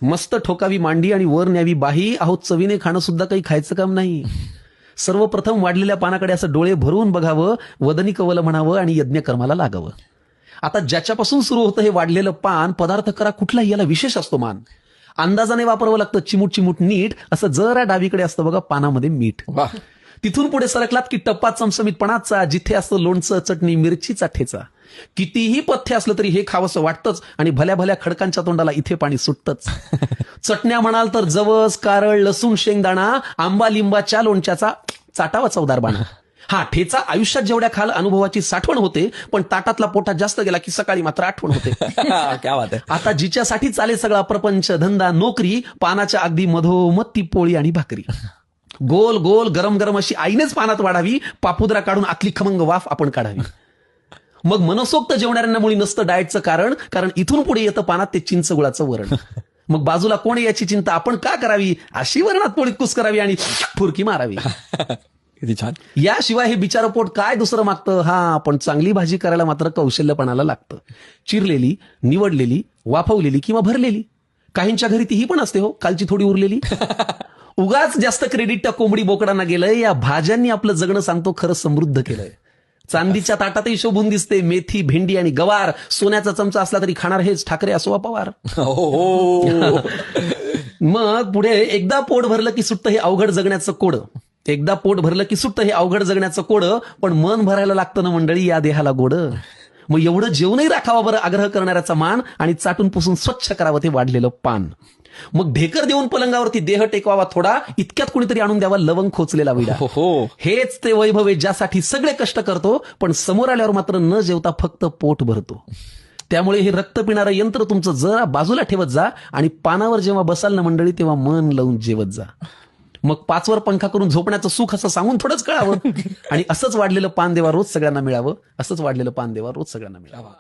मस्त ठोकावी मांडी आणि वर न्यावी बाही. अहो चवीने खाणं सुद्धा काही खायचं काम नाही. सर्वप्रथम वाढलेल्या पानाकडे असं डोळे भरून बघावं, वदनी कवल म्हणावं आणि यज्ञकर्माला लागावं. आता ज्याच्यापासून सुरू होतं हे वाढलेलं पान, पदार्थ करा कुठलाही, याला विशेष असतो मान. अंदाजाने वापरावं लागतं, चिमूट चिमूट नीट. असं जरा डावीकडे असतं बघा पानामध्ये मीठ. तिथून पुढे सरकलात की टप्पा चमचमीतपणाचा, जिथे असतं लोणचं, चटणी, मिरचीचा ठेचा. कितीही पथ्य असलं तरी हे खावंसं वाटतंच आणि भल्या भल्या खडकांच्या तोंडाला इथे पाणी सुटतंच. चटण्या म्हणाल तर जवस, कारळ, लसूण, शेंगदाणा, आंबा लिंबाच्या लोणच्याचा चाटावा चवदार बाणा. हा ठेचा आयुष्यात जेवढ्या खाल अनुभवाची साठवण होते, पण ताटातला पोटात जास्त गेला की सकाळी मात्र आठवण होते. क्या बात आहे. आता जिच्यासाठी चाले सगळा प्रपंच, धंदा, नोकरी, पानाच्या अगदी मधोमध ती पोळी आणि भाकरी. गोल गोल गरम गरम अशी आईनेच पानात वाढावी, पापुद्रा काढून आतली खमंग वाफ आपण काढावी. मग मनसोक्त जेवणाऱ्यांना मुळी नसतं डाएटचं कारण इथून पुढे येतं पानात ते चिंच गुळाचं वरण. मग बाजूला कोण याची चिंता आपण का करावी, अशी वरणात पोळीत कुस करावी आणि फुरकी मारावी. किती छान. याशिवाय हे बिचारं पोट काय दुसरं मागतं. हा पण चांगली भाजी करायला मात्र कौशल्यपणाला लागतं. चिरलेली, निवडलेली, वाफवलेली किंवा भरलेली. काहींच्या घरी तीही पण असते हो, कालची थोडी उरलेली. उगाच जास्त क्रेडिट त्या कोंबडी बोकडांना गेलंय. या भाज्यांनी आपलं जगणं सांगतो खरं समृद्ध केलंय. चांदीच्या ताटातही शोभून दिसते मेथी, भेंडी आणि गवार. सोन्याचा चमचा असला तरी खाणार हेच ठाकरे असो वा पवार. मग पुढे एकदा पोट भरलं की सुटतं हे अवघड जगण्याचं कोड. एकदा पोट भरलं की सुटतं हे अवघड जगण्याचं कोड. पण मन भरायला लागतं ना मंडळी या देहाला गोड. मग एवढं जेवणही राखावा बरं आग्रह करणाऱ्याचा मान, आणि चाटून पुसून स्वच्छ करावं ते वाढलेलं पान. मग ढेकर देऊन पलंगावरती देह टेकवावा थोडा, इतक्यात कुणीतरी आणून द्यावा लवंग खोचलेला विडा. हेच ते वैभव आहे ज्यासाठी सगळे कष्ट करतो, पण समोर आल्यावर मात्र न जेवता फक्त पोट भरतो. त्यामुळे हे रक्त पिणारं यंत्र तुमचं जरा बाजूला ठेवत जा आणि पानावर जेव्हा बसाल ना मंडळी तेव्हा मन लावून जेवत जा. मग 5 वर पंखा करून झोपण्याचं सुख असं सांगून थोडंच कळावं. आणि असंच वाढलेलं पान देवा रोज सगळ्यांना मिळावं. असंच वाढलेलं पान देवा रोज सगळ्यांना मिळावं.